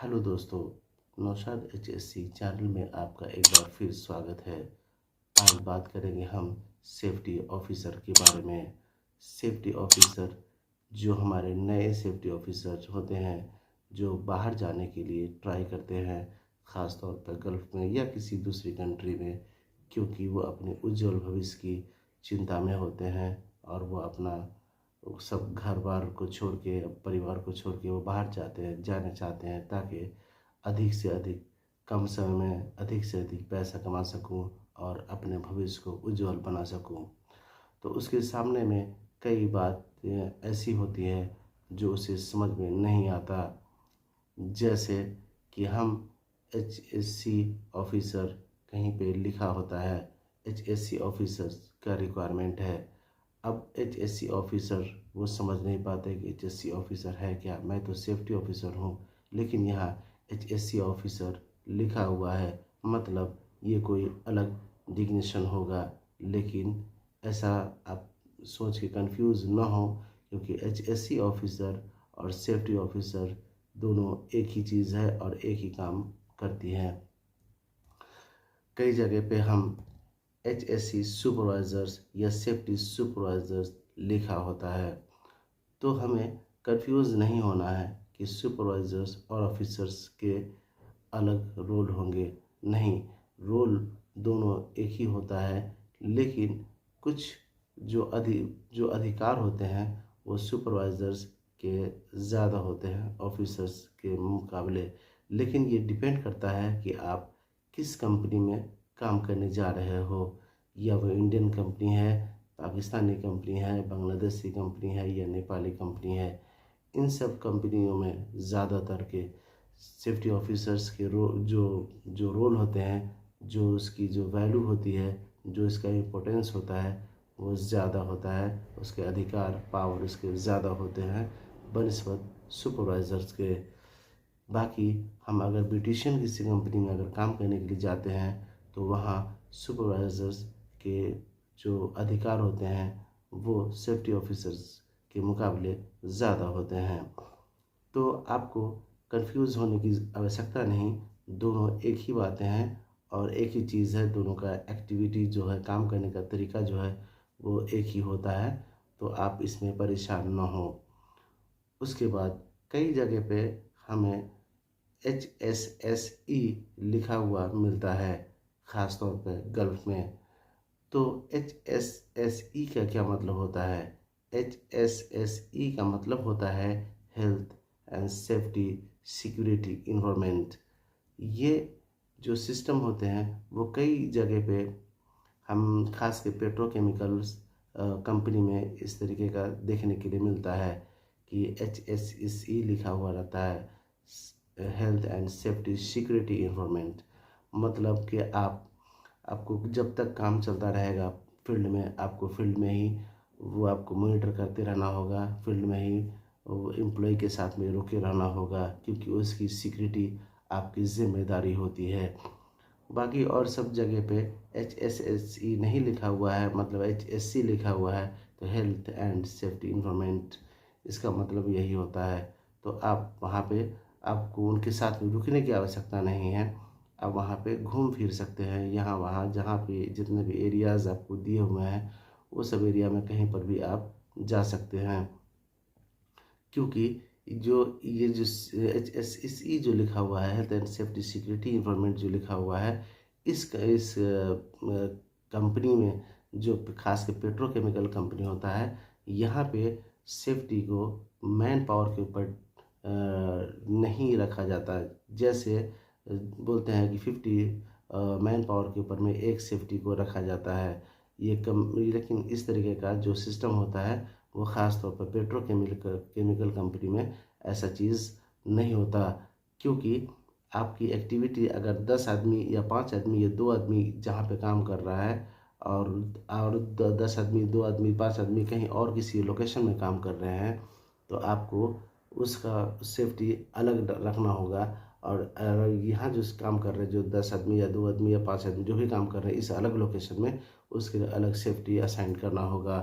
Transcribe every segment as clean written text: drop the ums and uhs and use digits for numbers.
Hello दोस्तों, Naushad HSC channel में आपका एक बार फिर स्वागत है। आज बात करेंगे हम सेफ्टी ऑफिसर के बारे में। सेफ्टी ऑफिसर जो हमारे नए सेफ्टी ऑफिसर होते हैं, जो बाहर जाने के लिए ट्राई करते हैं, ख़ास तौर पर गल्फ़ में या किसी दूसरी कंट्री में, क्योंकि वो अपने उज्जवल भविष्य की चिंता में होते हैं और वो अपना सब घर बार को छोड़ के, परिवार को छोड़ के वो बाहर जाना चाहते हैं, ताकि अधिक से अधिक कम समय में अधिक से अधिक पैसा कमा सकूं और अपने भविष्य को उज्जवल बना सकूं। तो उसके सामने में कई बात ऐसी होती है जो उसे समझ में नहीं आता। जैसे कि हम HSC ऑफिसर, कहीं पे लिखा होता है HSC ऑफिसर का रिक्वायरमेंट है। अब HSC ऑफिसर वो समझ नहीं पाते कि HSC ऑफिसर है क्या। मैं तो सेफ्टी ऑफिसर हूँ, लेकिन यहाँ HSC ऑफिसर लिखा हुआ है, मतलब ये कोई अलग डिग्निशन होगा। लेकिन ऐसा आप सोच के कंफ्यूज ना हो, क्योंकि HSC ऑफिसर और सेफ्टी ऑफिसर दोनों एक ही चीज़ है और एक ही काम करती हैं। कई जगह पे हम HSC सुपरवाइज़र्स या सेफ्टी सुपरवाइज़र्स लिखा होता है, तो हमें कंफ्यूज नहीं होना है कि सुपरवाइज़र्स और ऑफिसर्स के अलग रोल होंगे। नहीं, रोल दोनों एक ही होता है, लेकिन कुछ जो अधिकार होते हैं वो सुपरवाइज़र्स के ज़्यादा होते हैं ऑफिसर्स के मुकाबले। लेकिन ये डिपेंड करता है कि आप किस कंपनी में काम करने जा रहे हो, या वो इंडियन कंपनी है, पाकिस्तानी कंपनी है, बांग्लादेशी कंपनी है या नेपाली कंपनी है। इन सब कंपनियों में ज़्यादातर के सेफ्टी ऑफिसर्स के जो रोल होते हैं, जो उसकी जो वैल्यू होती है, जो इसका इम्पोर्टेंस होता है, वो ज़्यादा होता है। उसके अधिकार पावर उसके ज़्यादा होते हैं बनिस्बत सुपरवाइज़र्स के। बाकी हम अगर ब्यूटिशियन किसी कंपनी में अगर काम करने के लिए जाते हैं, तो वहाँ सुपरवाइज़र्स के जो अधिकार होते हैं वो सेफ्टी ऑफिसर्स के मुकाबले ज़्यादा होते हैं। तो आपको कंफ्यूज होने की आवश्यकता नहीं, दोनों एक ही बातें हैं और एक ही चीज़ है। दोनों का एक्टिविटी जो है, काम करने का तरीका जो है, वो एक ही होता है। तो आप इसमें परेशान ना हो। उसके बाद कई जगह पे हमें HSSE लिखा हुआ मिलता है, ख़ास तौर पे गल्फ़ में। तो HSSE का क्या मतलब होता है? HSSE का मतलब होता है health and safety security environment. ये जो सिस्टम होते हैं वो कई जगह पे हम खास के पेट्रोकेमिकल्स कंपनी में इस तरीके का देखने के लिए मिलता है कि HSSE लिखा हुआ रहता है, health and safety security environment. मतलब कि आपको जब तक काम चलता रहेगा फील्ड में, आपको फील्ड में ही वो आपको मॉनिटर करते रहना होगा, फील्ड में ही वो एम्प्लॉय के साथ में रुके रहना होगा, क्योंकि उसकी सिक्योरिटी आपकी जिम्मेदारी होती है। बाकी और सब जगह पे HSSE नहीं लिखा हुआ है, मतलब HSC लिखा हुआ है, तो हेल्थ एंड सेफ्टी इन्वायरमेंट, इसका मतलब यही होता है। तो आप वहाँ पे आपको उनके साथ में रुकने की आवश्यकता नहीं है। आप वहाँ पे घूम फिर सकते हैं, यहाँ वहाँ जहाँ पे जितने भी एरियाज़ आपको दिए हुए हैं, वो सब एरिया में कहीं पर भी आप जा सकते हैं। क्योंकि जो ये जो HSSE जो लिखा हुआ है, health and safety security environment जो लिखा हुआ है, इस कंपनी में, जो खास के पेट्रोकेमिकल कंपनी होता है, यहाँ पे सेफ्टी को मैन पावर के ऊपर नहीं रखा जाता है। जैसे बोलते हैं कि 50 मैन पावर के ऊपर में एक सेफ्टी को रखा जाता है। लेकिन इस तरीके का जो सिस्टम होता है वो ख़ास तौर पर केमिकल कंपनी में ऐसा चीज़ नहीं होता। क्योंकि आपकी एक्टिविटी अगर 10 आदमी या 5 आदमी या 2 आदमी जहाँ पे काम कर रहा है, और 10 आदमी, 2 आदमी, 5 आदमी कहीं और किसी लोकेशन में काम कर रहे हैं, तो आपको उसका सेफ्टी अलग रखना होगा। और यहाँ जो काम कर रहे हैं, जो 10 आदमी या 2 आदमी या 5 आदमी जो भी काम कर रहे हैं इस अलग लोकेशन में, उसके लिए अलग सेफ्टी असाइन करना होगा,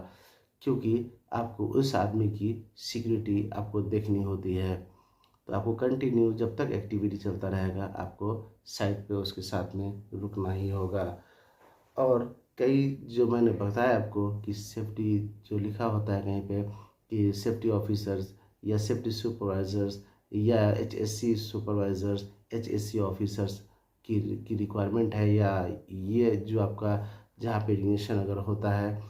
क्योंकि आपको उस आदमी की सिक्योरिटी आपको देखनी होती है। तो आपको कंटिन्यू जब तक एक्टिविटी चलता रहेगा आपको साइड पे उसके साथ में रुकना ही होगा। और कई जो मैंने बताया आपको कि सेफ्टी जो लिखा होता है कहीं पे कि सेफ्टी ऑफिसर्स या सेफ्टी सुपरवाइज़र्स या एचएससी सुपरवाइज़र्स, एचएससी ऑफिसर्स की रिक्वायरमेंट है, या ये जो आपका जहाँ पे इग्निशन अगर होता है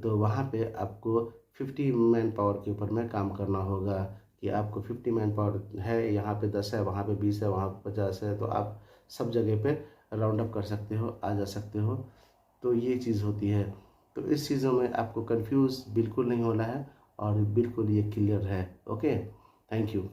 तो वहाँ पे आपको 50 मैन पावर के ऊपर में काम करना होगा। कि आपको 50 मैन पावर है, यहाँ पे 10 है, वहाँ पे 20 है, वहाँ पे 50 है, तो आप सब जगह पे राउंड अप कर सकते हो, आ जा सकते हो। तो ये चीज़ होती है। तो इस चीज़ों में आपको कंफ्यूज बिल्कुल नहीं होना है और बिल्कुल ये क्लियर है। Okay, thank you.